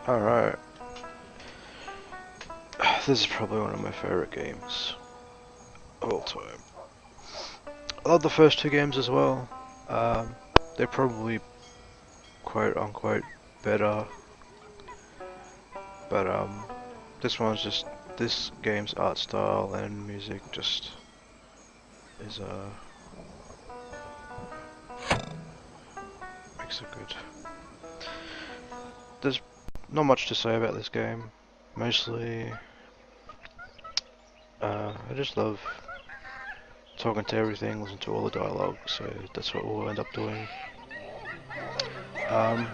Alright. This is probably one of my favorite games of all time. I love the first two games as well. They're probably quote unquote better, but this game's art style and music just is makes it good. There's not much to say about this game. Mostly, I just love talking to everything, listen to all the dialogue, so that's what we'll end up doing. Um,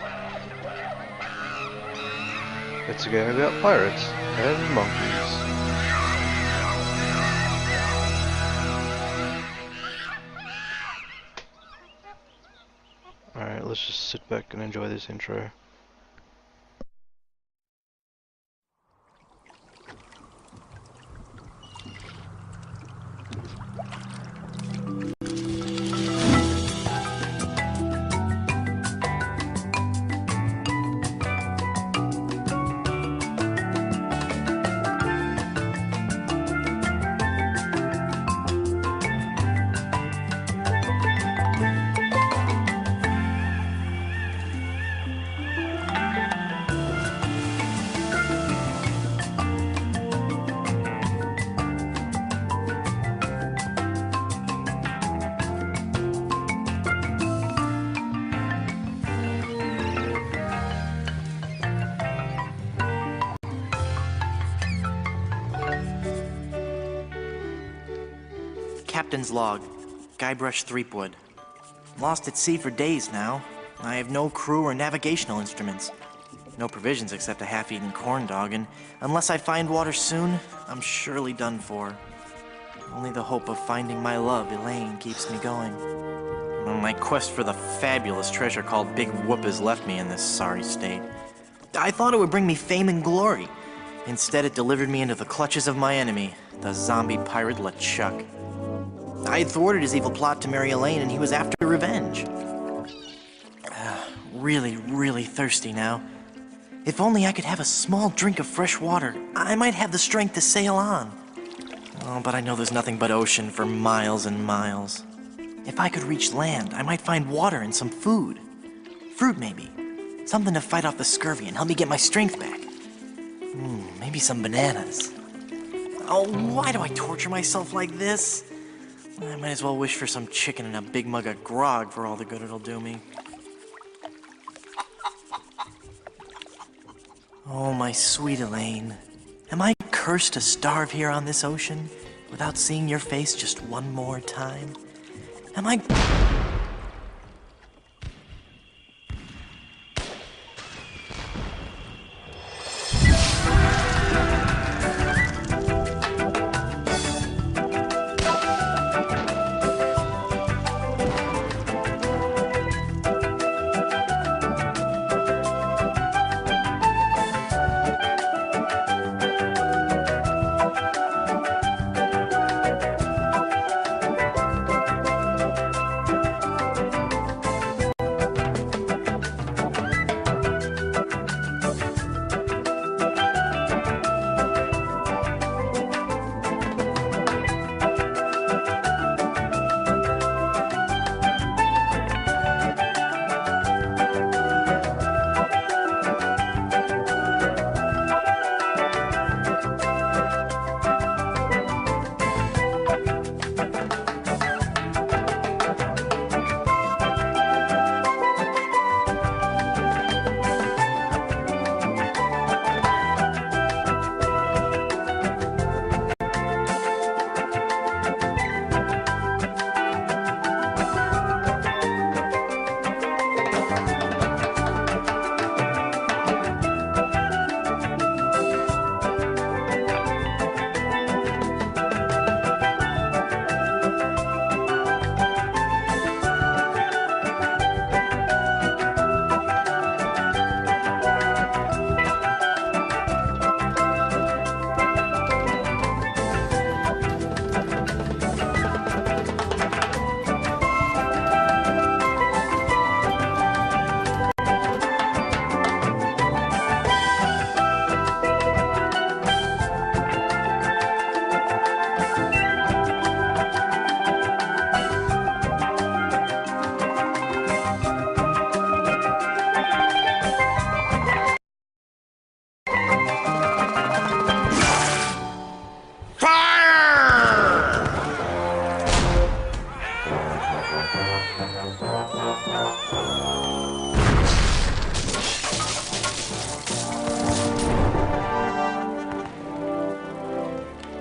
it's a game about pirates and monkeys. Alright, let's just sit back and enjoy this intro. Captain's log. Guybrush Threepwood. Lost at sea for days now. I have no crew or navigational instruments. No provisions except a half-eaten corn dog, and unless I find water soon, I'm surely done for. Only the hope of finding my love, Elaine, keeps me going. My quest for the fabulous treasure called Big Whoop has left me in this sorry state. I thought it would bring me fame and glory. Instead, it delivered me into the clutches of my enemy, the zombie pirate LeChuck. I had thwarted his evil plot to marry Elaine, and he was after revenge. Really thirsty now. If only I could have a small drink of fresh water, I might have the strength to sail on. Oh, but I know there's nothing but ocean for miles and miles. If I could reach land, I might find water and some food. Fruit, maybe. Something to fight off the scurvy and help me get my strength back. Maybe some bananas. Oh, why do I torture myself like this? I might as well wish for some chicken and a big mug of grog for all the good it'll do me. Oh, my sweet Elaine. Am I cursed to starve here on this ocean without seeing your face just one more time? Am I...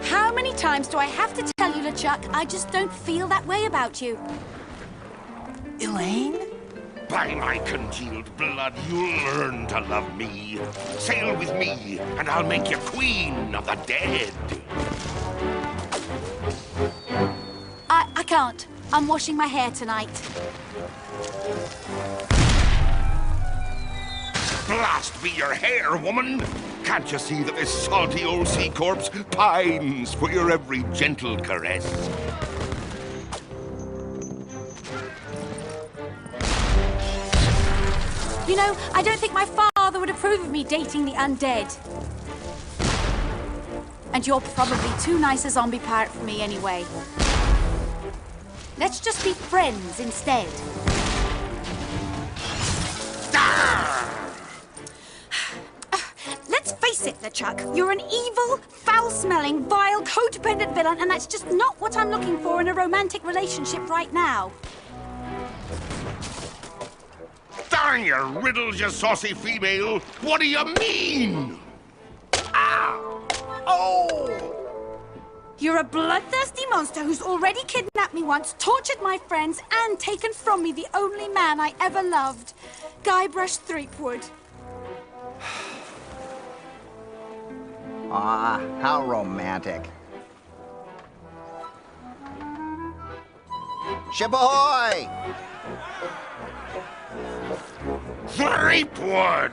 How many times do I have to tell you, LeChuck, I just don't feel that way about you? Elaine? By my congealed blood, you'll learn to love me. Sail with me, and I'll make you queen of the dead. I can't. I'm washing my hair tonight. Blast be your hair, woman! Can't you see that this salty old sea corpse pines for your every gentle caress? You know, I don't think my father would approve of me dating the undead. And you're probably too nice a zombie pirate for me anyway. Let's just be friends instead. Let's face it, LeChuck. You're an evil, foul-smelling, vile, codependent villain, and that's just not what I'm looking for in a romantic relationship right now. Darn your riddles, you saucy female! What do you mean? Ow! Oh! You're a bloodthirsty monster who's already kidnapped me once, tortured my friends, and taken from me the only man I ever loved. Guybrush Threepwood. Ah, how romantic. Shaboy! Threepwood!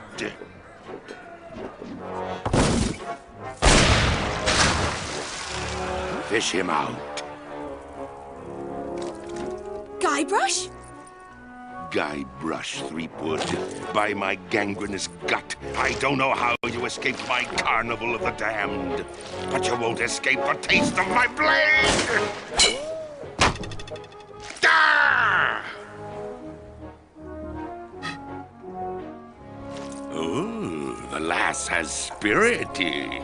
Fish him out. Guybrush? Guybrush Threepwood. By my gangrenous gut, I don't know how you escaped my carnival of the damned. But you won't escape the taste of my blade! Ah! Ooh, the lass has spirity.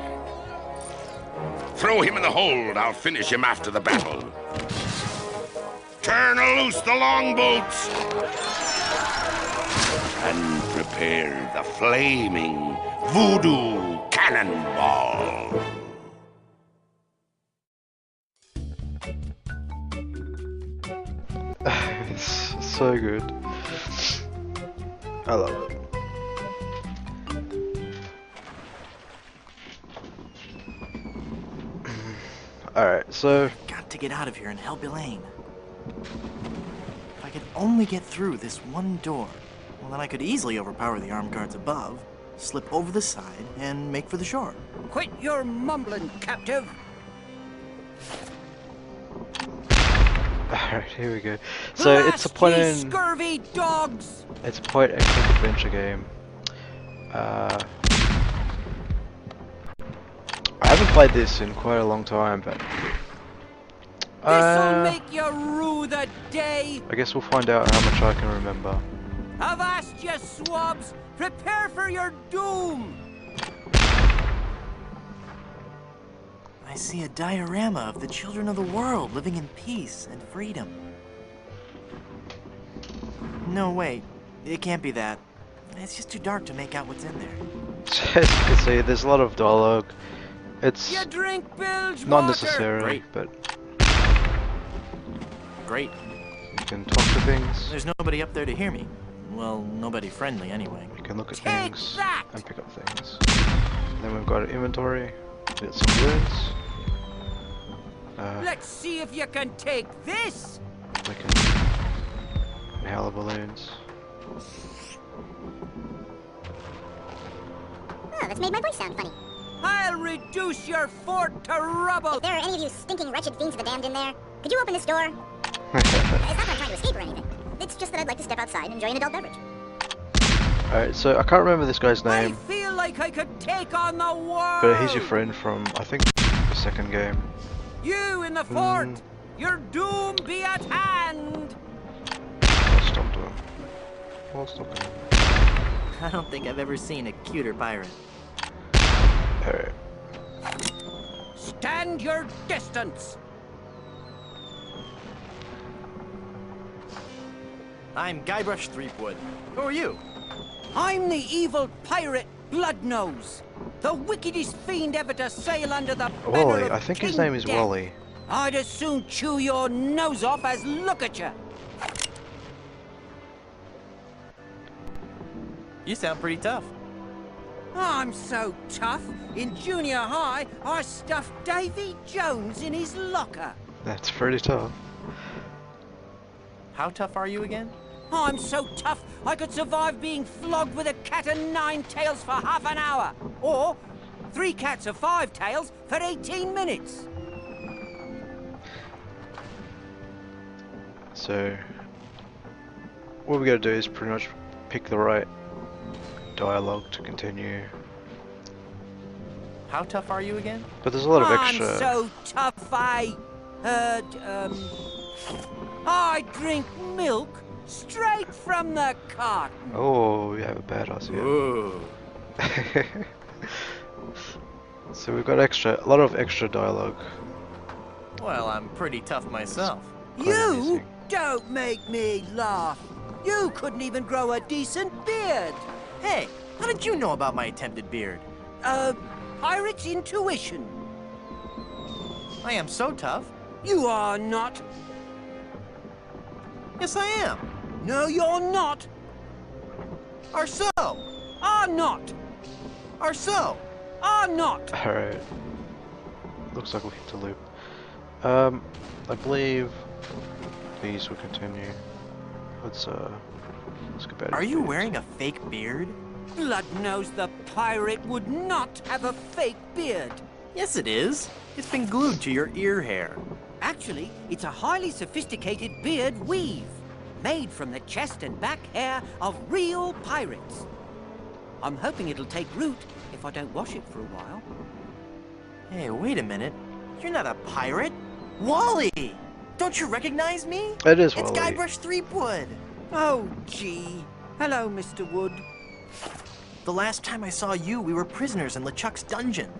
Throw him in the hold. I'll finish him after the battle. Turn loose the longboats. And prepare the flaming voodoo cannonball. It's so good. I love it. Alright, so Got to get out of here and help Elaine. If I could only get through this one door, well, then I could easily overpower the armed guards above, slip over the side, and make for the shore. Quit your mumbling, captive. alright, here we go. So it's a point ye in scurvy dogs. it's a point action adventure game. I haven't played this in quite a long time, but This'll make you rue the day. I guess we'll find out how much I can remember. Avast, ye swabs. Prepare for your doom. I see a diorama of the children of the world living in peace and freedom. No, wait. It can't be that. It's just too dark to make out what's in there. So as you can see, there's a lot of dialogue. It's You drink bilge not water. necessary, Great. but Great. you can talk to things. There's nobody up there to hear me. Well, nobody friendly anyway. You can look at Take things that! and pick up things. Then we've got an inventory. We got some wounds. Let's see if you can take this. We can inhale balloons. Oh, that's made my voice sound funny. I'll reduce your fort to rubble. If there are any of you stinking wretched fiends of the damned in there, could you open this door? It's not that I'm trying to escape or anything. It's just that I'd like to step outside and enjoy an adult beverage. Alright, so I can't remember this guy's I name, feel like I could take on the world. but he's your friend from, I think, the second game. You in the fort. Your doom be at hand. I'll stop him. I'll stop him. I don't think I've ever seen a cuter pirate. Alright. Stand your distance. I'm Guybrush Threepwood. Who are you? I'm the evil pirate Bloodnose, the wickedest fiend ever to sail under the banner Wally, of I think his King name is Death. Wally. I'd as soon chew your nose off as look at you. You sound pretty tough. I'm so tough. In junior high, I stuffed Davy Jones in his locker. That's pretty tough. How tough are you again? I'm so tough, I could survive being flogged with a cat o' nine tails for half an hour. Or 3 cats of 5 tails for 18 minutes. So, what we gotta do is pretty much pick the right dialogue to continue. How tough are you again? But there's a lot of extra. I'm so tough, I drink milk straight from the carton. Oh, we have a badass here. Ooh. So we've got a lot of extra dialogue. Well, I'm pretty tough myself. Quite You amusing. don't make me laugh. You couldn't even grow a decent beard. Hey, how did you know about my attempted beard? Pirate's intuition. I am so tough. You are not. Yes, I am. No, you're not. Are so. Are not. Are so. Are not. Alright. Looks like we hit the loop. I believe these will continue. Let's go back. Are you wearing a fake beard? Bloodnose the pirate would not have a fake beard. Yes, it is. It's been glued to your ear hair. Actually, it's a highly sophisticated beard weave, made from the chest and back hair of real pirates. I'm hoping it'll take root if I don't wash it for a while. Hey, wait a minute. You're not a pirate. Wally! Don't you recognize me? It is It's Wally. Guybrush Threepwood. Oh, gee. Hello, Mr. Wood. The last time I saw you, we were prisoners in LeChuck's dungeon.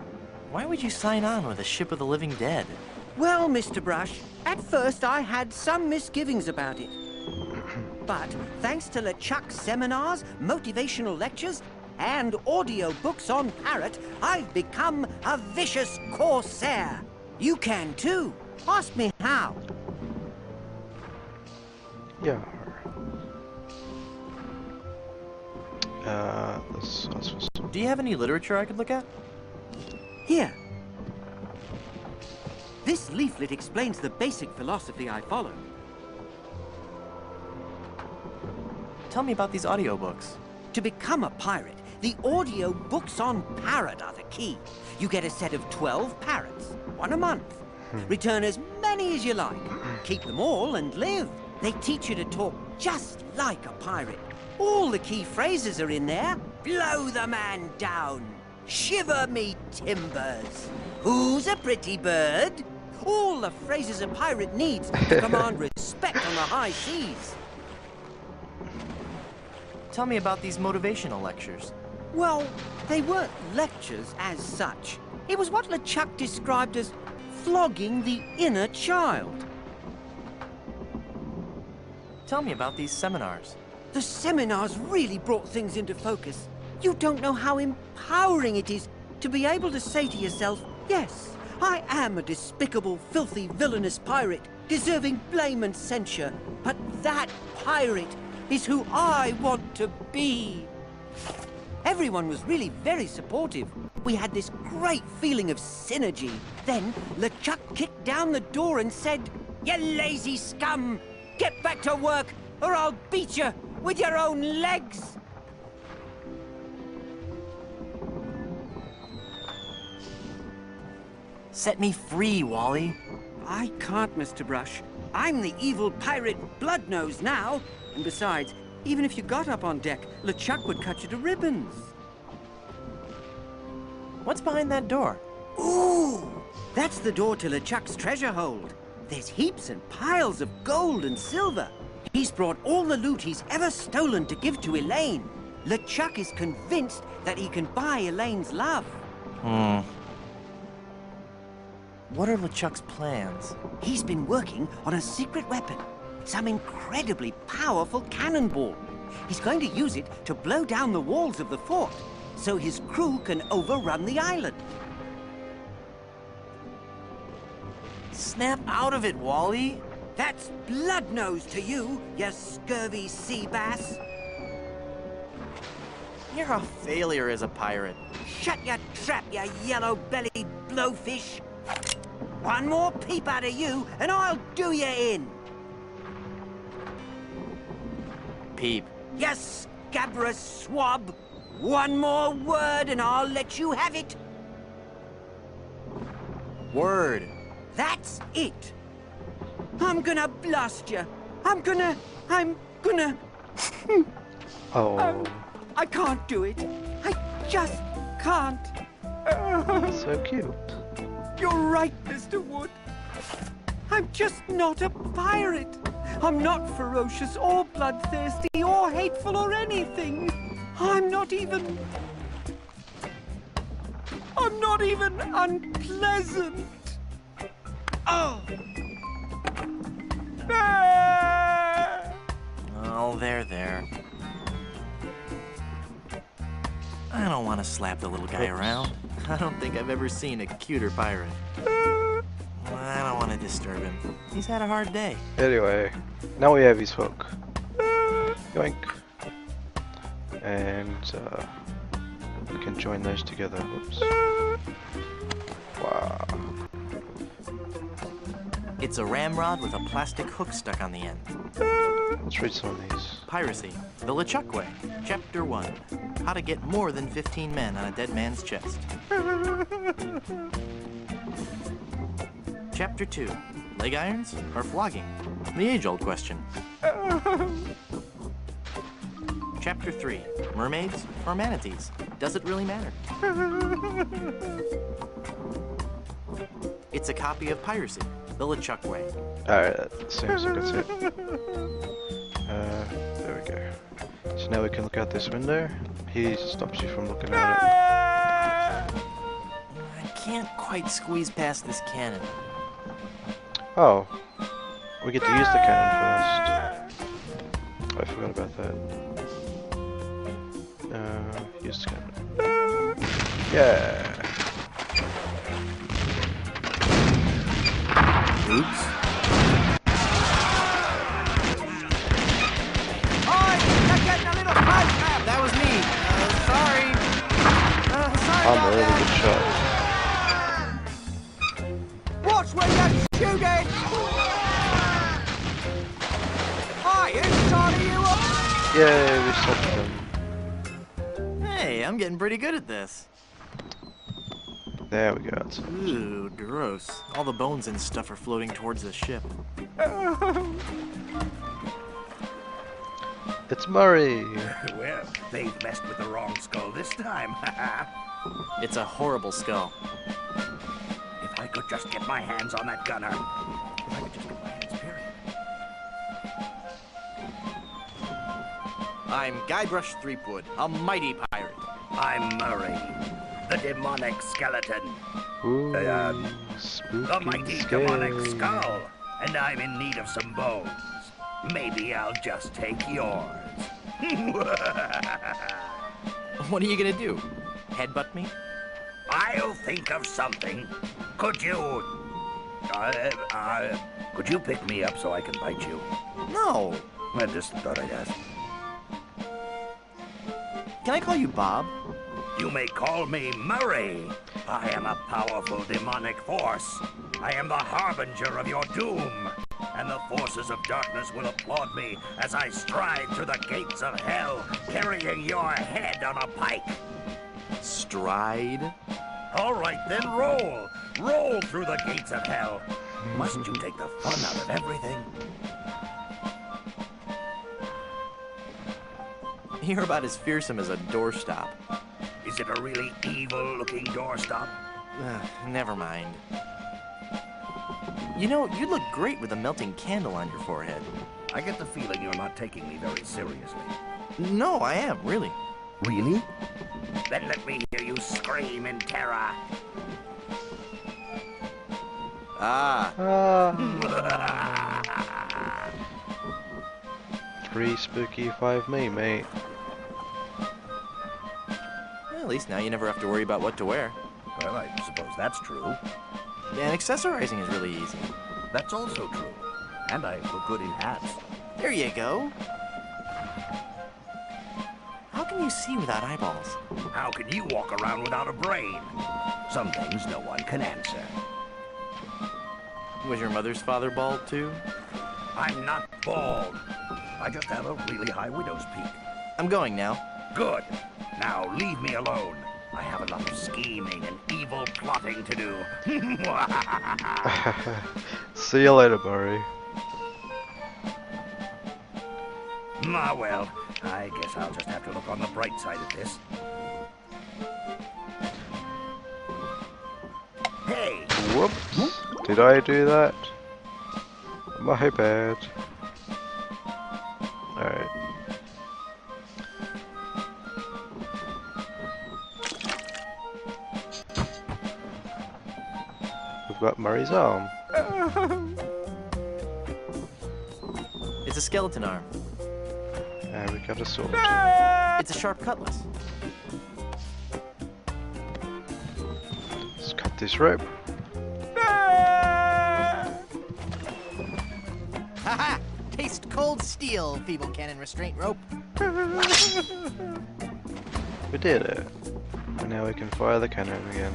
Why would you sign on with a ship of the living dead? Well, Mr. Brush, at first I had some misgivings about it. But thanks to LeChuck's seminars, motivational lectures, and audio books on Parrot, I've become a vicious corsair. You can too. Ask me how. Yeah. Let's ask for some. Do you have any literature I could look at? Here. This leaflet explains the basic philosophy I follow. Tell me about these audiobooks. To become a pirate, the audio books on Parrot are the key. You get a set of 12 parrots, 1 a month. Return as many as you like. Keep them all and live. They teach you to talk just like a pirate. All the key phrases are in there. Blow the man down. Shiver me timbers. Who's a pretty bird? All the phrases a pirate needs to command respect on the high seas. Tell me about these motivational lectures. Well, they weren't lectures as such. It was what LeChuck described as flogging the inner child. Tell me about these seminars. The seminars really brought things into focus. You don't know how empowering it is to be able to say to yourself, yes, I am a despicable, filthy, villainous pirate, deserving blame and censure, but that pirate is who I want to be. Everyone was really very supportive. We had this great feeling of synergy. Then LeChuck kicked down the door and said, "You lazy scum! Get back to work, or I'll beat you with your own legs!" Set me free, Wally. I can't, Mr. Brush. I'm the evil pirate Bloodnose now. And besides, even if you got up on deck, LeChuck would cut you to ribbons. What's behind that door? Ooh! That's the door to LeChuck's treasure hold. There's heaps and piles of gold and silver. He's brought all the loot he's ever stolen to give to Elaine. LeChuck is convinced that he can buy Elaine's love. What are LeChuck's plans? He's been working on a secret weapon. some incredibly powerful cannonball. He's going to use it to blow down the walls of the fort, so his crew can overrun the island. Snap out of it, Wally. That's blood nose to you, you scurvy sea bass. You're a failure as a pirate. Shut your trap, you yellow-bellied blowfish. One more peep out of you, and I'll do you in. Peep. You scabrous swab. One more word, and I'll let you have it. Word. That's it. I'm gonna blast you. I'm gonna... Oh, I can't do it. I just can't. so cute. You're right, Mr. Wood. I'm just not a pirate. I'm not ferocious or bloodthirsty or hateful or anything. I'm not even unpleasant. Oh. Oh, there. I don't want to slap the little guy around. I don't think I've ever seen a cuter pirate. I don't want to disturb him. He's had a hard day. Anyway, now we have his hook. Yoink. And we can join those together. Whoops. Wow. It's a ramrod with a plastic hook stuck on the end. Let's read some of these. Piracy, the LeChuck Way, Chapter 1. How to get more than 15 men on a dead man's chest. Chapter 2. Leg irons or flogging? The age-old question. Chapter 3. Mermaids or manatees? Does it really matter? It's a copy of Piracy, the LeChuck Way. Alright, that seems like that's it. There we go. So now we can look out this window. He stops you from looking at it. I can't quite squeeze past this cannon. Oh, we get to use the cannon first. I forgot about that. Use the cannon. Yeah. Oops. That was me. Sorry. Sorry I'm about a really that. good shot. Watch where you're shooting! Hi, who's signing you up? Yay, we stopped them. Hey, I'm getting pretty good at this. There we go. Ooh, gross. All the bones and stuff are floating towards the ship. It's Murray. Well, they've messed with the wrong skull this time. It's a horrible skull. If I could just get my hands on that gunner. If I could just get my hands, period. I'm Guybrush Threepwood, a mighty pirate. I'm Murray, the demonic skeleton. Ooh, The spooky, mighty scary. demonic skull. And I'm in need of some bones. Maybe I'll just take yours. What are you gonna do? Headbutt me? I'll think of something. Could you... could you pick me up so I can bite you? No. I just thought I'd ask. Can I call you Bob? You may call me Murray. I am a powerful demonic force. I am the harbinger of your doom. And the forces of darkness will applaud me as I stride through the gates of hell, carrying your head on a pike. Stride? All right, then roll. Roll through the gates of hell. Mustn't you take the fun out of everything? You're about as fearsome as a doorstop. Is it a really evil-looking doorstop? Never mind. You know, you'd look great with a melting candle on your forehead. I get the feeling you're not taking me very seriously. No, I am, really. Really? Then let me hear you scream in terror. Ah. 3 spooky 5 me, mate. Well, at least now you never have to worry about what to wear. Well, I suppose that's true. And accessorizing is really easy. That's also true. And I look good in hats. There you go. How can you see without eyeballs? How can you walk around without a brain? Some things no one can answer. Was your mother's father bald too? I'm not bald. I just have a really high widow's peak. I'm going now. Good. Now leave me alone. I have a lot of scheming and evil plotting to do. See you later, Murray. Ah, well, I guess I'll just have to look on the bright side of this. Hey! Whoops. Did I do that? My bad. Alright. We've got Murray's arm. It's a skeleton arm. And we got a sword. It's a sharp cutlass. Let's cut this rope. Haha! Taste cold steel, feeble cannon restraint rope. We did it. And now we can fire the cannon again.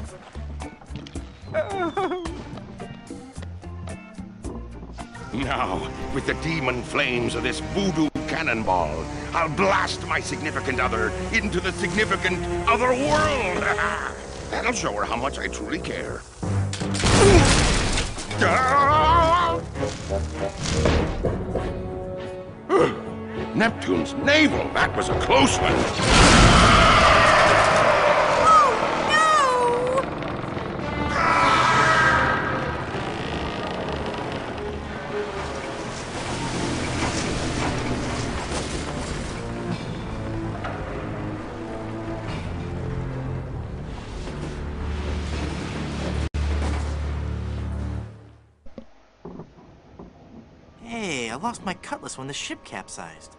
Now, with the demon flames of this voodoo cannonball, I'll blast my significant other into the significant other world. That'll show her how much I truly care. Neptune's navel, that was a close one. Hey, I lost my cutlass when the ship capsized.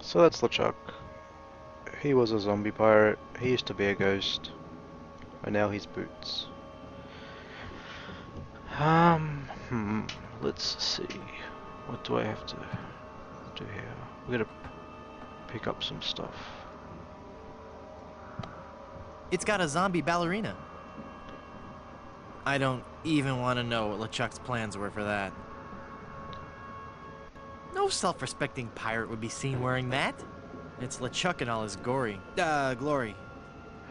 So that's LeChuck. He was a zombie pirate, he used to be a ghost, and now he's Boots. Let's see. What do I have to do here? We gotta pick up some stuff. It's got a zombie ballerina. I don't even want to know what LeChuck's plans were for that. No self-respecting pirate would be seen wearing that. It's LeChuck in all his glory. Ha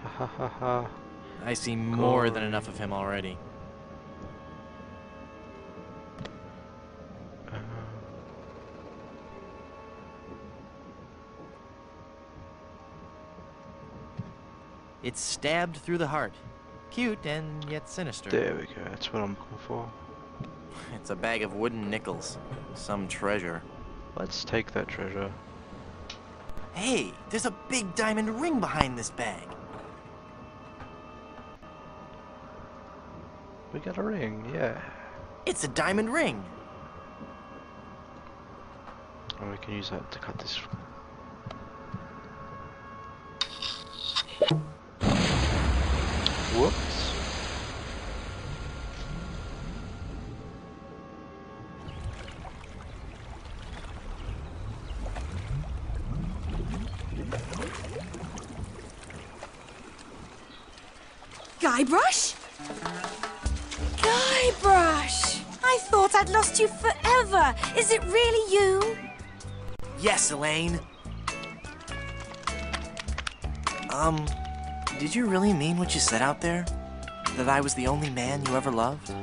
ha ha ha. I see more than enough of him already. It's stabbed through the heart. Cute and yet sinister. There we go, that's what I'm looking for. It's a bag of wooden nickels. Some treasure. Let's take that treasure. Hey, there's a big diamond ring behind this bag. We got a ring, yeah. It's a diamond ring. And we can use that to cut this. Whoops. Guybrush? Guybrush! I thought I'd lost you forever. Is it really you? Yes, Elaine. Did you really mean what you said out there? That I was the only man you ever loved?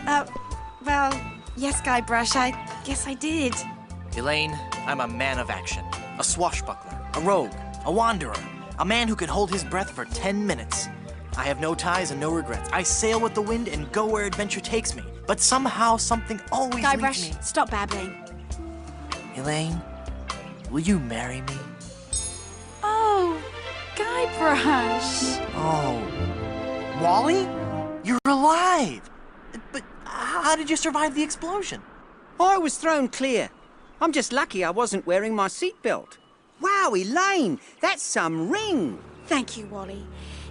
Well, yes, Guybrush, I guess I did. Elaine, I'm a man of action. A swashbuckler, a rogue, a wanderer, a man who can hold his breath for 10 minutes. I have no ties and no regrets. I sail with the wind and go where adventure takes me. But somehow, something always leads Guybrush, me. stop babbling. Elaine, will you marry me? Oh, Guybrush. Oh, Wally? You're alive! But how did you survive the explosion? I was thrown clear. I'm just lucky I wasn't wearing my seatbelt. Wow, Elaine, that's some ring. Thank you, Wally.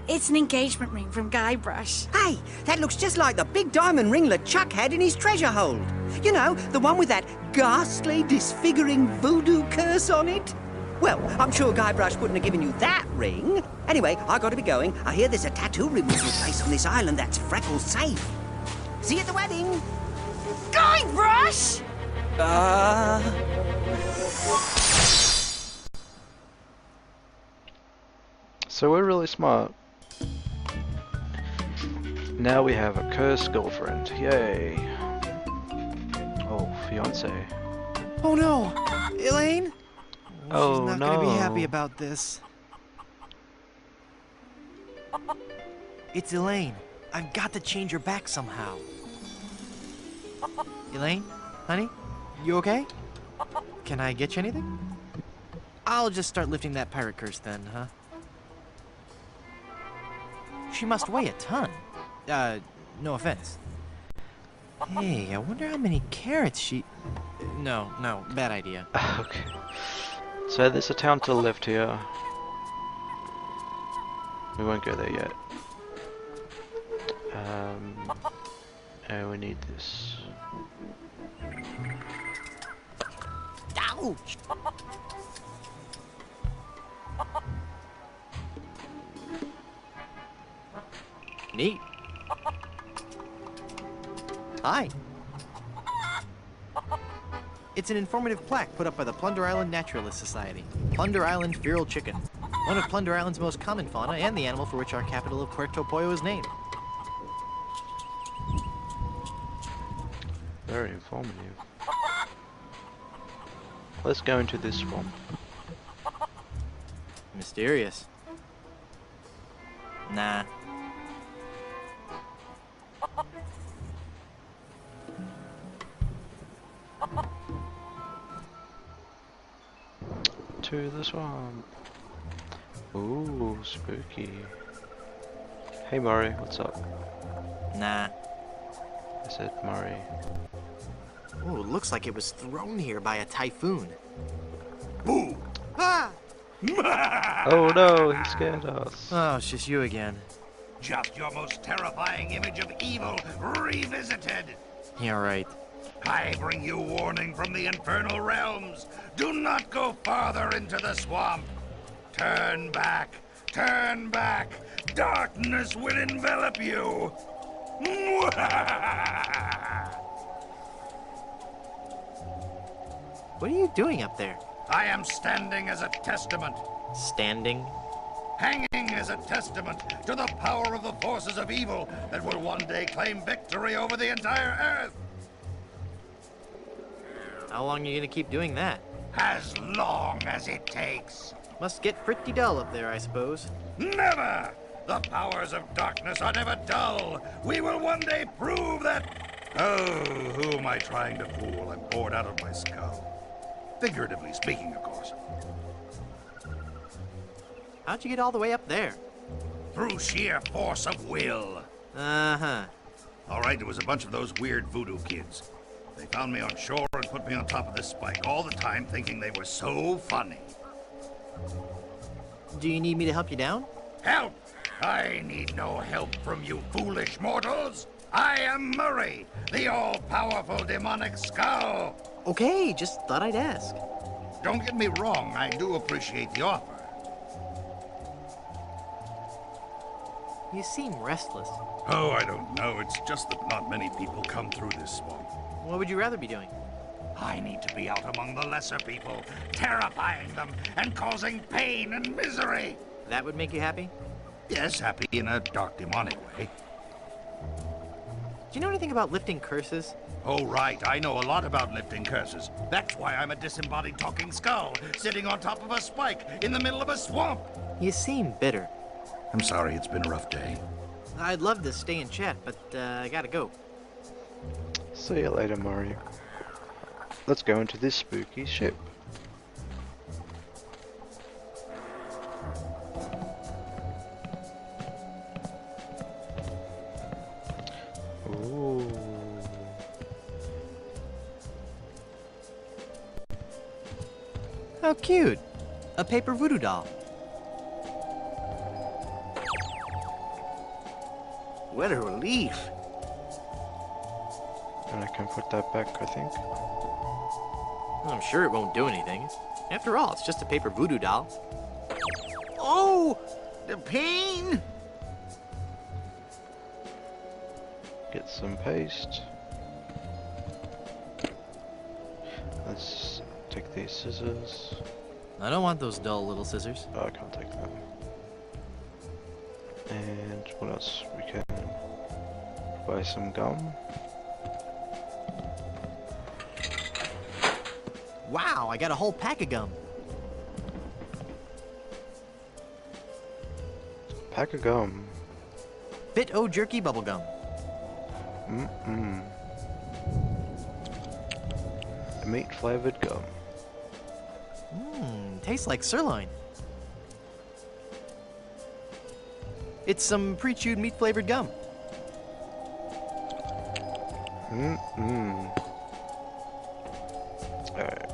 It's an engagement ring from Guybrush. Hey, that looks just like the big diamond ring LeChuck had in his treasure hold. You know, the one with that ghastly, disfiguring voodoo curse on it. Well, I'm sure Guybrush wouldn't have given you that ring. Anyway, I gotta be going. I hear there's a tattoo removal place on this island that's Freckles safe. See you at the wedding. Guybrush! So we're really smart. Now we have a cursed girlfriend. Yay. Oh, fiance. Oh no! Elaine? Oh, She's not gonna be no. happy about this. It's Elaine. I've got to change her back somehow. Elaine? Honey? You okay? Can I get you anything? I'll just start lifting that pirate curse then, huh? She must weigh a ton. No offense. Hey, I wonder how many carrots she... No, bad idea. Okay. So there's a town to the left here. We won't go there yet. And we need this. Ouch! Neat. Hi. It's an informative plaque put up by the Plunder Island Naturalist Society. Plunder Island feral chicken. One of Plunder Island's most common fauna and the animal for which our capital of Puerto Pollo is named. Very informative. Let's go into this swamp. Mysterious. Nah. To the swamp. Ooh, spooky. Hey Murray, what's up? Nah. I said Murray. Ooh, looks like it was thrown here by a typhoon. Boo! Ah! Oh no, he scared us. Oh, it's just you again. Just your most terrifying image of evil revisited. Yeah, right. I bring you warning from the infernal realms. Do not go farther into the swamp. Turn back. Turn back. Darkness will envelop you. What are you doing up there? I am standing as a testament. Standing? Hanging as a testament to the power of the forces of evil that will one day claim victory over the entire Earth. How long are you gonna keep doing that? As long as it takes. Must get pretty dull up there, I suppose. Never! The powers of darkness are never dull. We will one day prove that... Oh, who am I trying to fool? I'm bored out of my skull. Figuratively speaking, of course. How'd you get all the way up there? Through sheer force of will. Uh-huh. All right, there was a bunch of those weird voodoo kids. They found me on shore and put me on top of this spike all the time, thinking they were so funny. Do you need me to help you down? Help! I need no help from you foolish mortals. I am Murray, the all-powerful demonic skull. Okay, just thought I'd ask. Don't get me wrong, I do appreciate the offer. You seem restless. Oh, I don't know. It's just that not many people come through this swamp. What would you rather be doing? I need to be out among the lesser people, terrifying them and causing pain and misery. That would make you happy? Yes, happy in a dark, demonic way. Do you know anything about lifting curses? Oh, right. I know a lot about lifting curses. That's why I'm a disembodied talking skull, sitting on top of a spike in the middle of a swamp. You seem bitter. I'm sorry, it's been a rough day. I'd love to stay and chat, but I gotta go. See you later, Murray. Let's go into this spooky ship. Ooh. How cute. A paper voodoo doll. What a relief. And I can put that back, I think. I'm sure it won't do anything. After all, it's just a paper voodoo doll. Oh, the pain. Get some paste. Let's take these scissors. I don't want those dull little scissors. Oh, I can't take them. And what else? We can buy some gum. Wow, I got a whole pack of gum. Pack of gum. Bit O jerky bubble gum. Meat flavored gum. Tastes like sirloin. It's some pre-chewed meat flavored gum. Alright.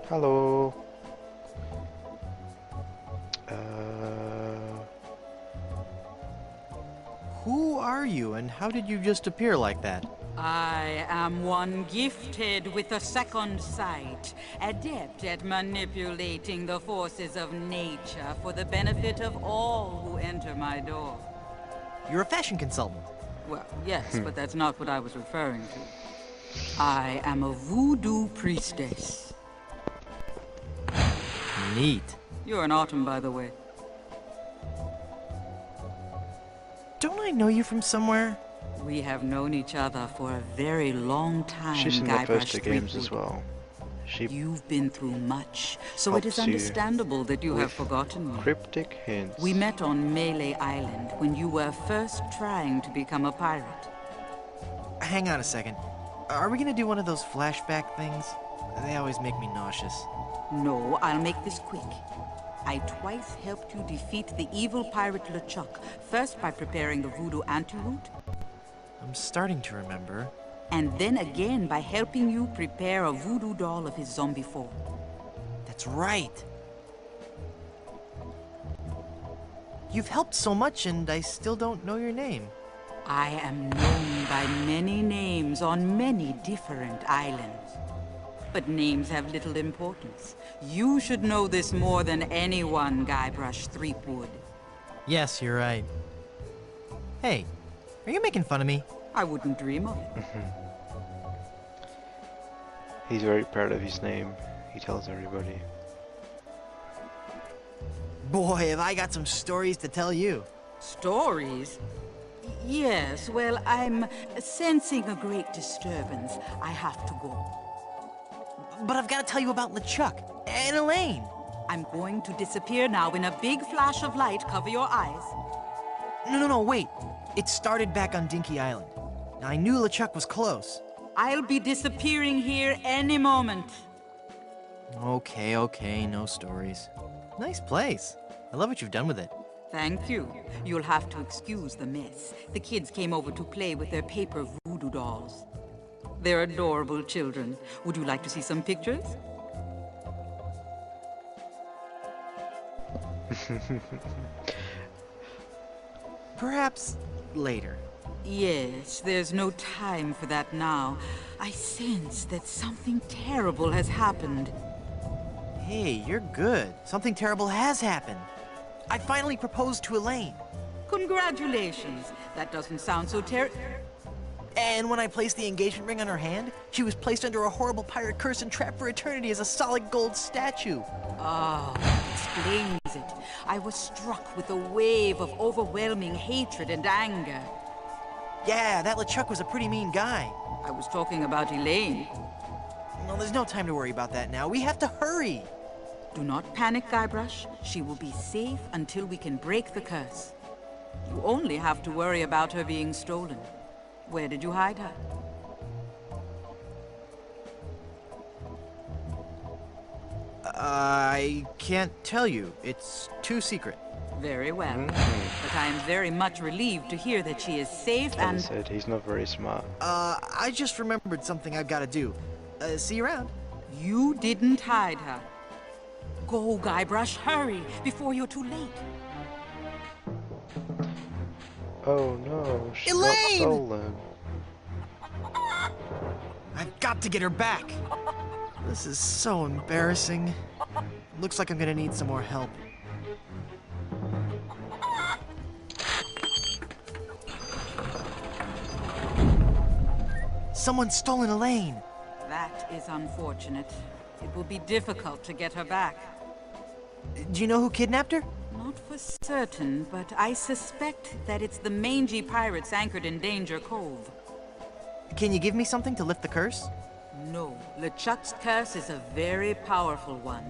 Hello. Who are you and how did you just appear like that? I am one gifted with a second sight, adept at manipulating the forces of nature for the benefit of all who enter my door. You're a fashion consultant. Well, yes, but that's not what I was referring to. I am a voodoo priestess. Neat. You're an autumn, by the way. Don't I know you from somewhere? We have known each other for a very long time, She's in the first two Guybrush games as Threepwood. well. She You've been through much, so it is helps you understandable that you have with forgotten me. cryptic hints. We met on Melee Island when you were first trying to become a pirate. Hang on a second. Are we gonna do one of those flashback things? They always make me nauseous. No, I'll make this quick. I twice helped you defeat the evil pirate LeChuck, first by preparing the voodoo antidote, I'm starting to remember. and then again by helping you prepare a voodoo doll of his zombie form. That's right. You've helped so much and I still don't know your name. I am known by many names on many different islands. But names have little importance. You should know this more than anyone, Guybrush Threepwood. Yes, you're right. Hey, are you making fun of me? I wouldn't dream of it. He's very proud of his name. He tells everybody. Boy, have I got some stories to tell you. Stories? Yes, well, I'm sensing a great disturbance. I have to go. But I've got to tell you about LeChuck and Elaine. I'm going to disappear now in a big flash of light. Cover your eyes. No, wait. It started back on Dinky Island. Now, I knew LeChuck was close. I'll be disappearing here any moment. Okay, no stories. Nice place. I love what you've done with it. Thank you. You'll have to excuse the mess. The kids came over to play with their paper voodoo dolls. They're adorable children. Would you like to see some pictures? Perhaps later. Yes, there's no time for that now. I sense that something terrible has happened. Hey, you're good. Something terrible has happened. I finally proposed to Elaine. Congratulations. That doesn't sound so And when I placed the engagement ring on her hand, she was placed under a horrible pirate curse and trapped for eternity as a solid gold statue. Ah, that explains it. I was struck with a wave of overwhelming hatred and anger. Yeah, that LeChuck was a pretty mean guy. I was talking about Elaine. Well, there's no time to worry about that now. We have to hurry. Do not panic, Guybrush. She will be safe until we can break the curse. You only have to worry about her being stolen. Where did you hide her? I can't tell you. It's too secret. Very well. But I am very much relieved to hear that she is safe As I and... said, he's not very smart. I just remembered something I've got to do. See you around. You didn't hide her. Go, Guybrush, hurry, before you're too late. Oh no, she's Elaine! got stolen. I've got to get her back. This is so embarrassing. Looks like I'm gonna need some more help. Someone's stolen Elaine. That is unfortunate. It will be difficult to get her back. Do you know who kidnapped her? Not for certain, but I suspect that it's the mangy pirates anchored in Danger Cove. Can you give me something to lift the curse? No, LeChuck's curse is a very powerful one.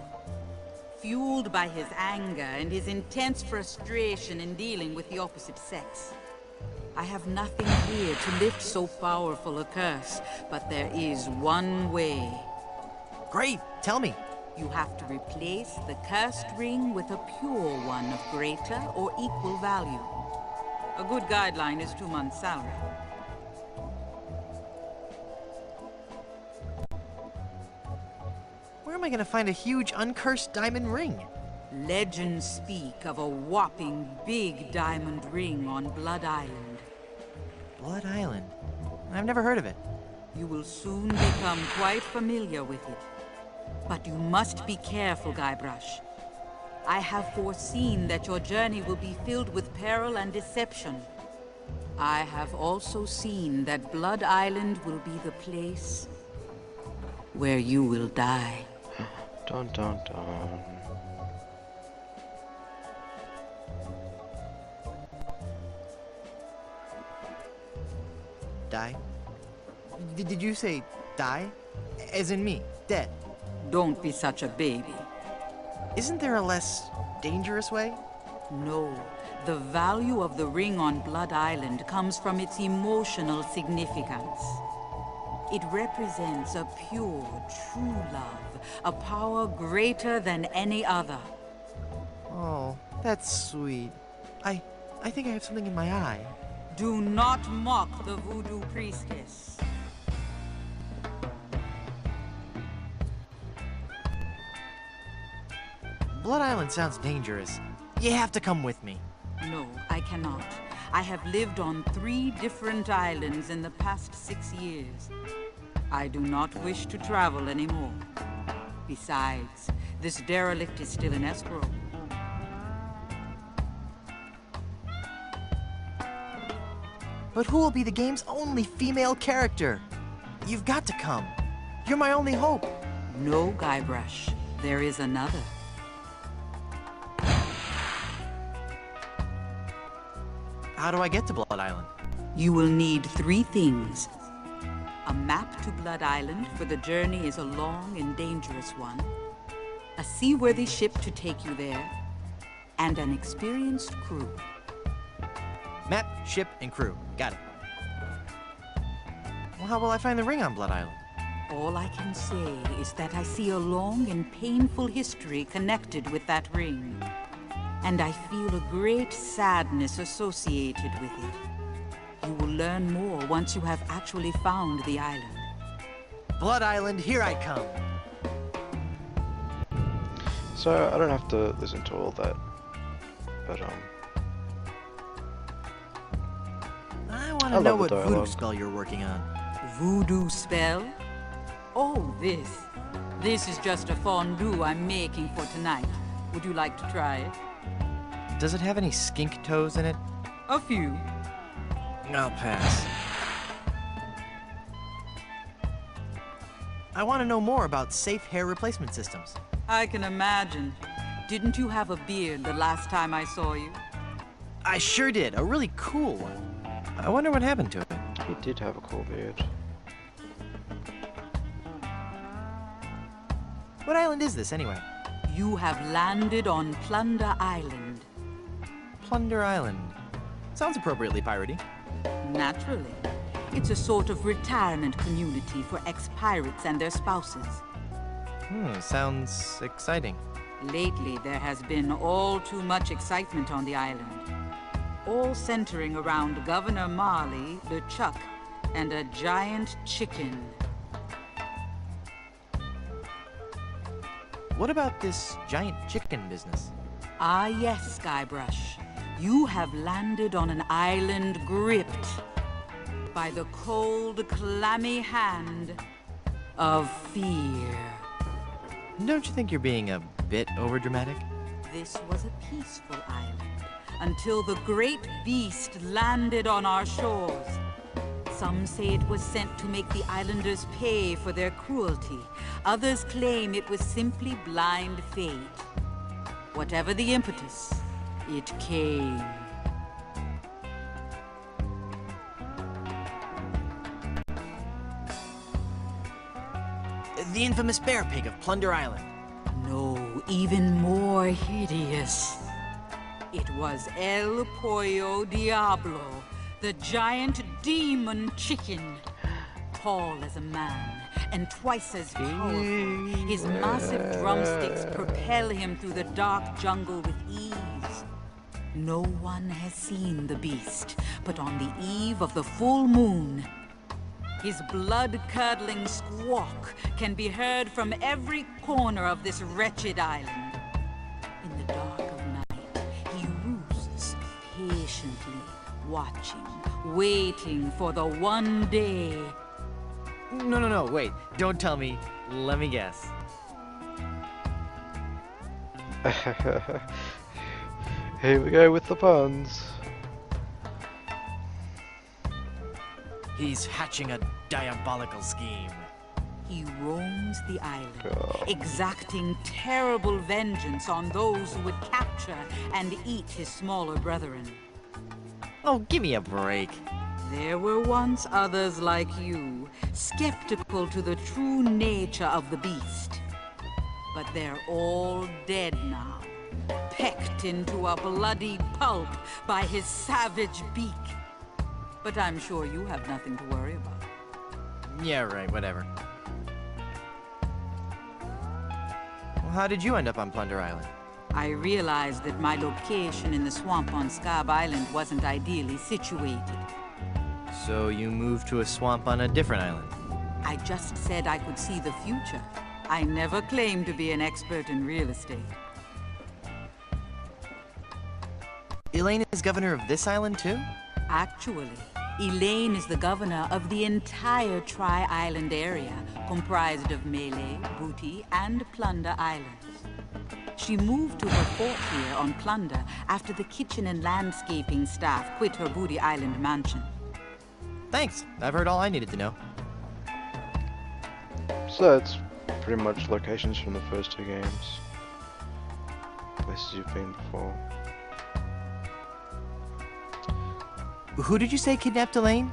Fueled by his anger and his intense frustration in dealing with the opposite sex. I have nothing here to lift so powerful a curse, but there is one way. Great, tell me. You have to replace the cursed ring with a pure one of greater or equal value. A good guideline is 2 months' salary. Where am I gonna find a huge uncursed diamond ring? Legends speak of a whopping big diamond ring on Blood Island. Blood Island? I've never heard of it. You will soon become quite familiar with it. But you must be careful, Guybrush. I have foreseen that your journey will be filled with peril and deception. I have also seen that Blood Island will be the place where you will die. Dun dun dun. Die? Did you say die? As in me, dead? Don't be such a baby. Isn't there a less dangerous way? No. The value of the ring on Blood Island comes from its emotional significance. It represents a pure, true love, a power greater than any other. Oh, that's sweet. I think I have something in my eye. Do not mock the voodoo priestess. Blood Island sounds dangerous. You have to come with me. No, I cannot. I have lived on 3 different islands in the past 6 years. I do not wish to travel anymore. Besides, this derelict is still in escrow. But who will be the game's only female character? You've got to come. You're my only hope. No, Guybrush. There is another. How do I get to Blood Island? You will need 3 things. A map to Blood Island, for the journey is a long and dangerous one. A seaworthy ship to take you there. And an experienced crew. Map, ship, and crew. Got it. Well, how will I find the ring on Blood Island? All I can say is that I see a long and painful history connected with that ring. And I feel a great sadness associated with it. You will learn more once you have actually found the island. Blood Island, here I come. So I don't have to listen to all that, but I want I to know love what the voodoo dialogue. spell you're working on. Voodoo spell? Oh, this. This is just a fondue I'm making for tonight. Would you like to try it? Does it have any skink toes in it? A few. I'll pass. I want to know more about safe hair replacement systems. I can imagine. Didn't you have a beard the last time I saw you? I sure did. A really cool one. I wonder what happened to it. he did have a cool beard. What island is this, anyway? You have landed on Plunder Island. Plunder Island. Sounds appropriately piratey. Naturally. It's a sort of retirement community for ex-pirates and their spouses. Sounds exciting. Lately, there has been all too much excitement on the island. All centering around Governor Marley, LeChuck, and a giant chicken. What about this giant chicken business? Ah yes, Guybrush. You have landed on an island gripped by the cold, clammy hand of fear. Don't you think you're being a bit overdramatic? This was a peaceful island until the great beast landed on our shores. Some say it was sent to make the islanders pay for their cruelty. Others claim it was simply blind fate. Whatever the impetus, it came. The infamous bear pig of Plunder Island. No, even more hideous. It was El Pollo Diablo, the giant demon chicken. Tall as a man and twice as powerful, his massive drumsticks propel him through the dark jungle with ease. No one has seen the beast, but on the eve of the full moon, his blood-curdling squawk can be heard from every corner of this wretched island. In the dark of night, he roosts patiently, watching, waiting for the one day. No, wait. Don't tell me. Let me guess. Here we go with the puns. He's hatching a diabolical scheme. He roams the island, exacting terrible vengeance on those who would capture and eat his smaller brethren. Oh, give me a break. There were once others like you, skeptical to the true nature of the beast. But they're all dead now, pecked into a bloody pulp by his savage beak. But I'm sure you have nothing to worry about. Yeah, right, whatever. Well, how did you end up on Plunder Island? I realized that my location in the swamp on Scab Island wasn't ideally situated. So you moved to a swamp on a different island? I just said I could see the future. I never claimed to be an expert in real estate. Elaine is governor of this island too? Actually, Elaine is the governor of the entire Tri-Island area, comprised of Melee, Booty, and Plunder Islands. She moved to her fort here on Plunder after the kitchen and landscaping staff quit her Booty Island mansion. Thanks. I've heard all I needed to know. So it's pretty much locations from the first two games. Places you've been before. Who did you say kidnapped Elaine?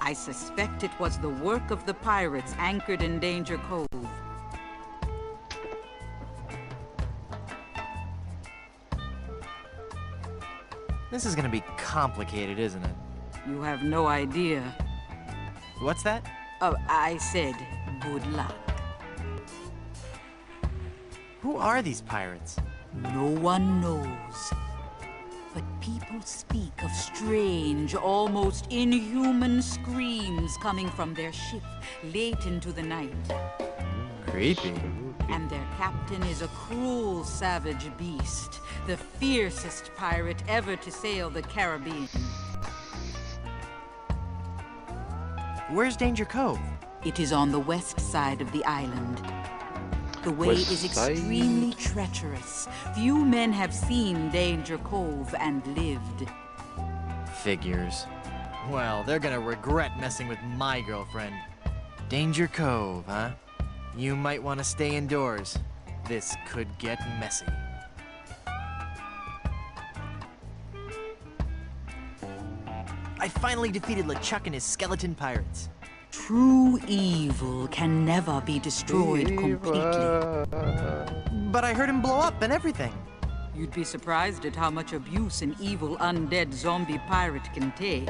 I suspect it was the work of the pirates anchored in Danger Cove. This is gonna be complicated, isn't it? You have no idea. What's that? Oh, I said good luck. Who are these pirates? No one knows. But people speak of strange, almost inhuman screams coming from their ship late into the night. Creepy. And their captain is a cruel, savage beast, the fiercest pirate ever to sail the Caribbean. Where's Danger Cove? It is on the west side of the island. The way West is side? extremely treacherous. Few men have seen Danger Cove and lived. Figures. Well, they're gonna regret messing with my girlfriend. Danger Cove, huh? You might want to stay indoors. This could get messy. I finally defeated LeChuck and his skeleton pirates. True evil can never be destroyed completely. But I heard him blow up and everything. You'd be surprised at how much abuse an evil undead zombie pirate can take.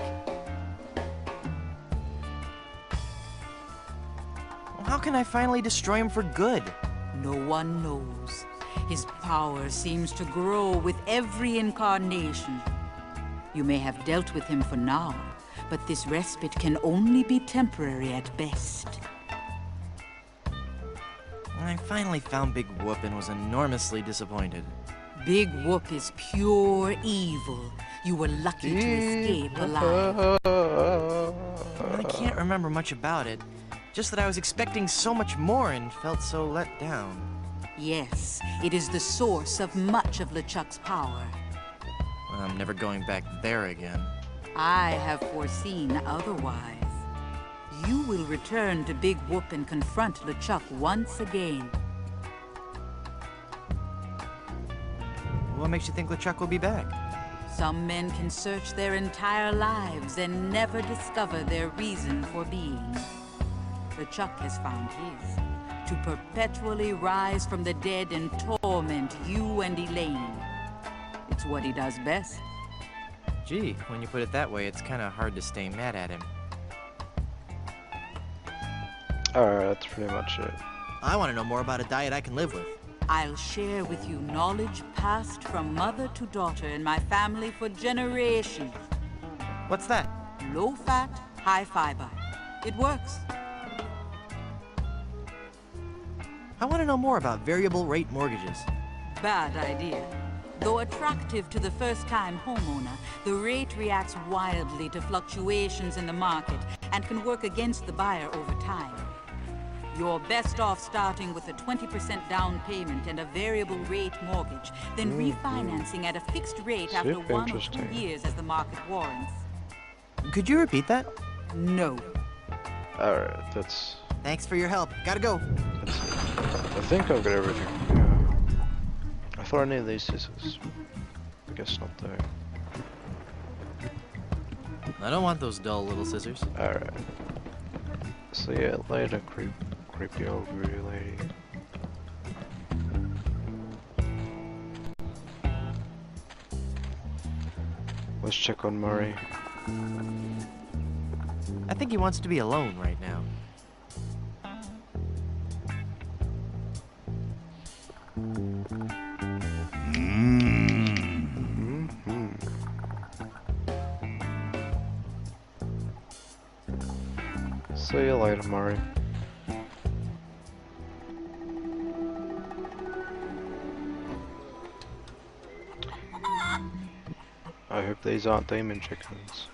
How can I finally destroy him for good? No one knows. His power seems to grow with every incarnation. You may have dealt with him for now, but this respite can only be temporary at best. I finally found Big Whoop and was enormously disappointed. Big Whoop is pure evil. You were lucky to escape alive. I can't remember much about it. Just that I was expecting so much more and felt so let down. Yes, it is the source of much of LeChuck's power. I'm never going back there again. I have foreseen otherwise. You will return to Big Whoop and confront LeChuck once again. What makes you think LeChuck will be back? Some men can search their entire lives and never discover their reason for being. LeChuck has found his, to perpetually rise from the dead and torment you and Elaine. It's what he does best. Gee, when you put it that way, it's kind of hard to stay mad at him. Alright, that's pretty much it. I want to know more about a diet I can live with. I'll share with you knowledge passed from mother to daughter in my family for generations. What's that? Low fat, high fiber. It works. I want to know more about variable rate mortgages. Bad idea. Though attractive to the first-time homeowner, the rate reacts wildly to fluctuations in the market and can work against the buyer over time. You're best off starting with a 20% down payment and a variable rate mortgage, then refinancing at a fixed rate after 1 or 2 years as the market warrants. Could you repeat that? No. Alright, that's... Thanks for your help. Gotta go. I think I've got everything. Yeah. I thought I needed these scissors. I guess not though. I don't want those dull little scissors. Alright. So yeah, later, creepy old voodoo lady. Let's check on Murray. I think he wants to be alone right now. See you later, Murray. I hope these aren't demon chickens.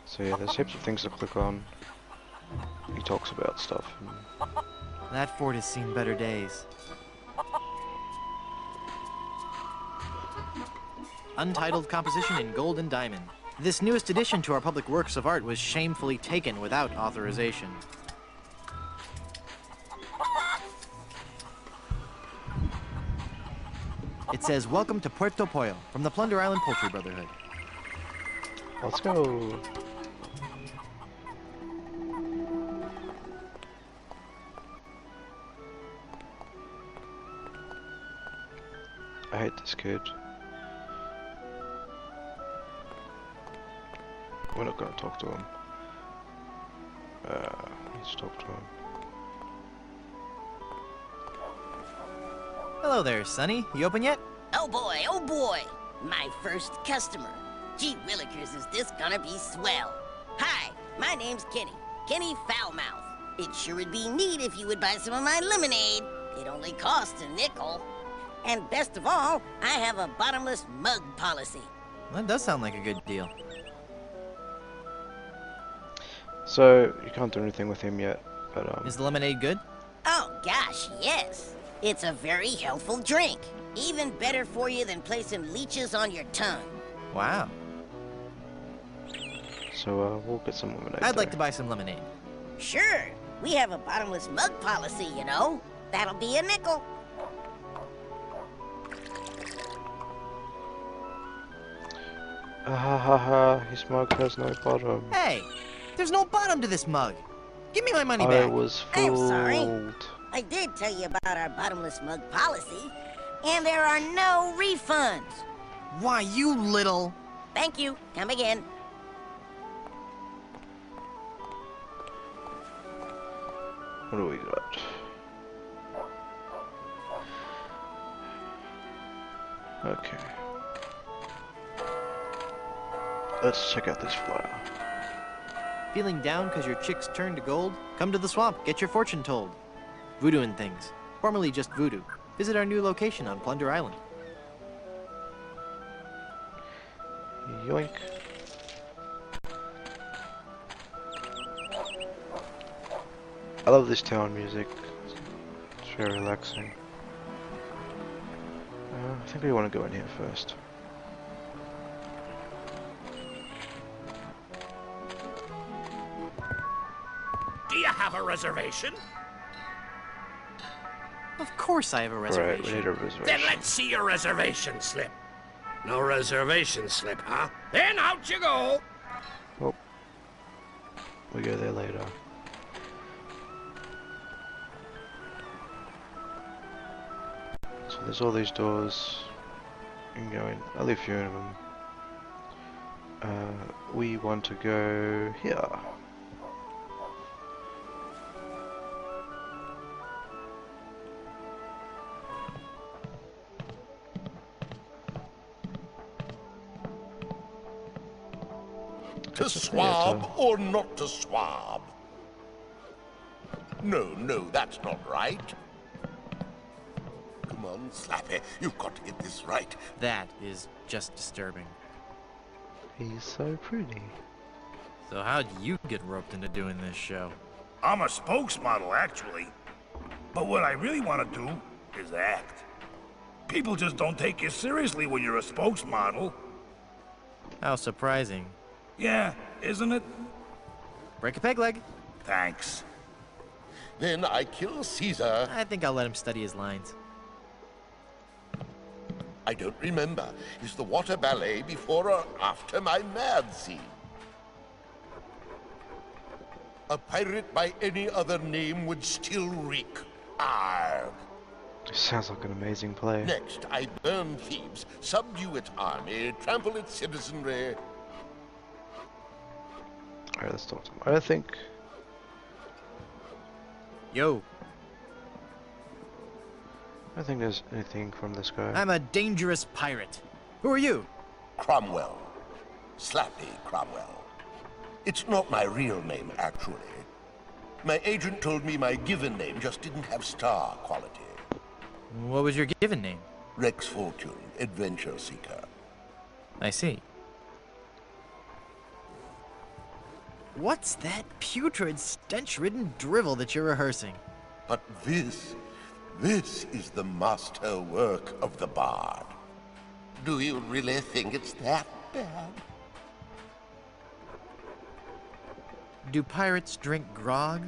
So yeah, there's heaps of things to click on. He talks about stuff. That fort has seen better days. Untitled composition in gold and diamond. This newest addition to our public works of art was shamefully taken without authorization. It says, "Welcome to Puerto Pollo from the Plunder Island Poultry Brotherhood." Let's go. I hate this kid. We're not gonna talk to him. Let's talk to him. Hello there, Sonny. You open yet? Oh boy, my first customer. Gee willikers, is this gonna be swell. Hi, my name's Kenny Foulmouth. It sure would be neat if you would buy some of my lemonade. It only costs a nickel. And best of all, I have a bottomless mug policy. That does sound like a good deal. So, you can't do anything with him yet, but Is the lemonade good? Oh gosh, yes. It's a very healthful drink. Even better for you than placing leeches on your tongue. Wow. So, we'll get some lemonade. I'd like to buy some lemonade. Sure, we have a bottomless mug policy, you know. That'll be a nickel. His mug has no bottom. Hey, there's no bottom to this mug. Give me my money I back. was I'm fooled. sorry. I did tell you about our bottomless mug policy, and there are no refunds. Why, you little... Thank you. Come again. What do we got? Okay. Let's check out this flyer. Feeling down because your chicks turned to gold? Come to the swamp, get your fortune told. Voodoo and things. Formerly just voodoo. Visit our new location on Plunder Island. Yoink. I love this town music. It's very relaxing. I think we want to go in here first. Do you have a reservation? Of course I have a reservation. Right, we need a reservation. Then let's see your reservation slip. No reservation slip, huh? Then out you go! Oh. We go there later. So there's all these doors. You can go in. I'll leave a few of them. We want to go here. To swab or not to swab? No, that's not right. Come on, Slappy, you've got to get this right. That is just disturbing. He's so pretty. So how'd you get roped into doing this show? I'm a spokesmodel, actually. But what I really want to do is act. People just don't take you seriously when you're a spokesmodel. How surprising. Yeah, isn't it? Break a peg leg. Thanks. Then I kill Caesar. I think I'll let him study his lines. I don't remember. Is the water ballet before or after my mad scene? A pirate by any other name would still reek. Arg. Sounds like an amazing play. Next, I burn Thebes, subdue its army, trample its citizenry. Alright, let's talk to him. I don't think... Yo. I don't think there's anything from this guy. I'm a dangerous pirate. Who are you? Cromwell. Slappy Cromwell. It's not my real name, actually. My agent told me my given name just didn't have star quality. What was your given name? Rex Fortune, Adventure Seeker. I see. What's that putrid, stench-ridden drivel that you're rehearsing? But this is the master work of the bard. Do you really think it's that bad? Do pirates drink grog?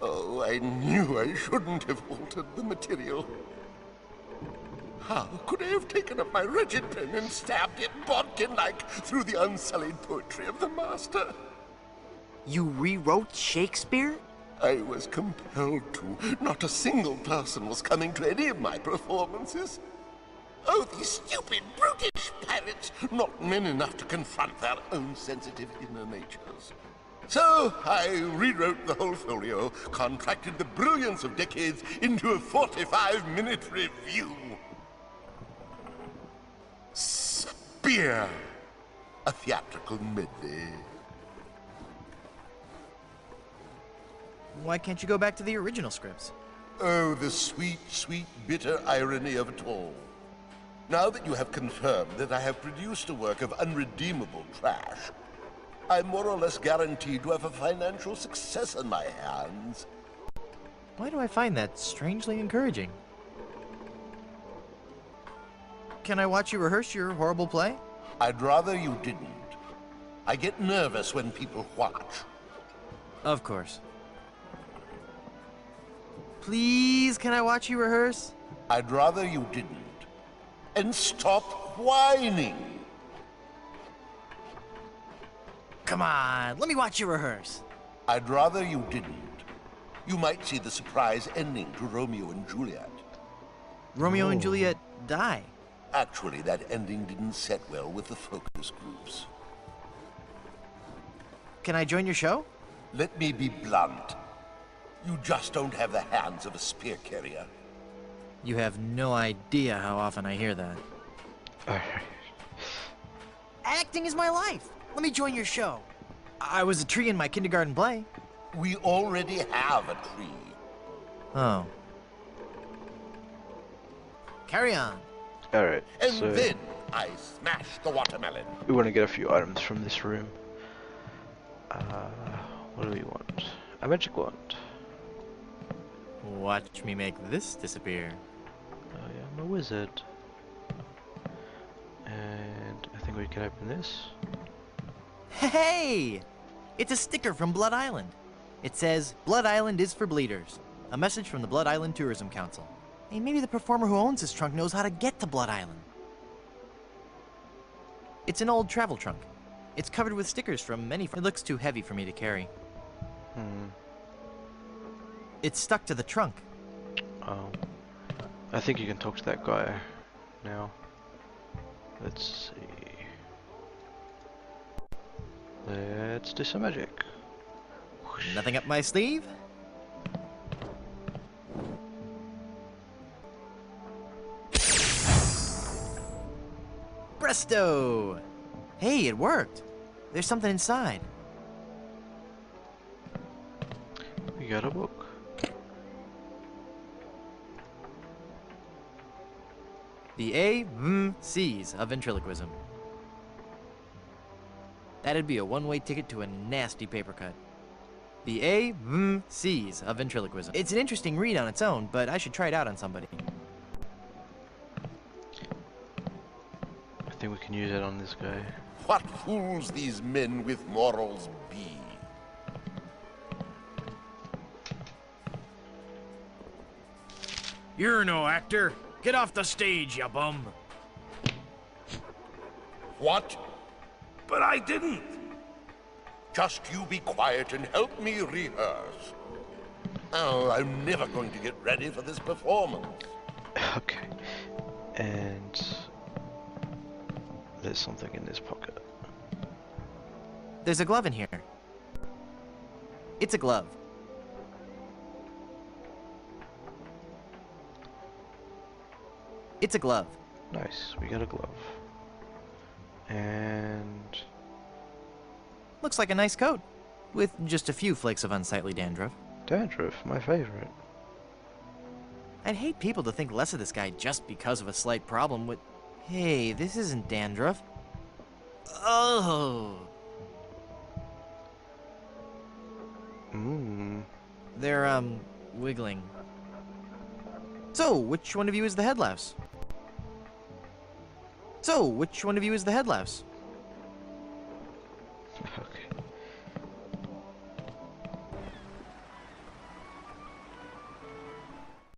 Oh, I knew I shouldn't have altered the material. How could I have taken up my wretched pen and stabbed it bodkin-like through the unsullied poetry of the master? You rewrote Shakespeare? I was compelled to. Not a single person was coming to any of my performances. Oh, these stupid, brutish pirates! Not men enough to confront their own sensitive inner natures. So I rewrote the whole folio, contracted the brilliance of decades into a 45-minute review. Spear! A theatrical medley. Why can't you go back to the original scripts? Oh, the sweet, sweet, bitter irony of it all. Now that you have confirmed that I have produced a work of unredeemable trash, I'm more or less guaranteed to have a financial success on my hands. Why do I find that strangely encouraging? Can I watch you rehearse your horrible play? I'd rather you didn't. I get nervous when people watch. Of course. Please, can I watch you rehearse? I'd rather you didn't. And stop whining. Come on, let me watch you rehearse. I'd rather you didn't. You might see the surprise ending to Romeo and Juliet. Romeo and Juliet die. Actually, that ending didn't set well with the focus groups. Can I join your show? Let me be blunt. You just don't have the hands of a spear carrier. You have no idea how often I hear that. Acting is my life. Let me join your show. I was a tree in my kindergarten play. We already have a tree. Oh. Carry on. Alright, And so then I smash the watermelon. we want to get a few items from this room. What do we want? A magic wand. Watch me make this disappear. Oh yeah, I'm a wizard. And I think we can open this. Hey! It's a sticker from Blood Island. It says, Blood Island is for bleeders. A message from the Blood Island Tourism Council. Hey, maybe the performer who owns this trunk knows how to get to Blood Island. It's an old travel trunk. It's covered with stickers from many. It looks too heavy for me to carry. It's stuck to the trunk. Oh. I think you can talk to that guy now. Let's see. Let's do some magic. Nothing up my sleeve? Presto! Hey, it worked. There's something inside. We got a book. The A.V.C's of ventriloquism. That'd be a one-way ticket to a nasty paper cut. The A.V.C's of ventriloquism. It's an interesting read on its own, but I should try it out on somebody. I think we can use it on this guy. What fools these men with morals be. You're no actor. Get off the stage, you bum. What? But I didn't. Just you be quiet and help me rehearse. Oh, I'm never going to get ready for this performance. Okay. And there's something in this pocket. There's a glove in here. It's a glove. It's a glove. Nice, we got a glove. And Looks like a nice coat, with just a few flakes of unsightly dandruff. dandruff, my favorite. I'd hate people to think less of this guy just because of a slight problem with... Hey, this isn't dandruff. Oh! They're, wiggling. So, which one of you is the head louse? So, which one of you is the head louse?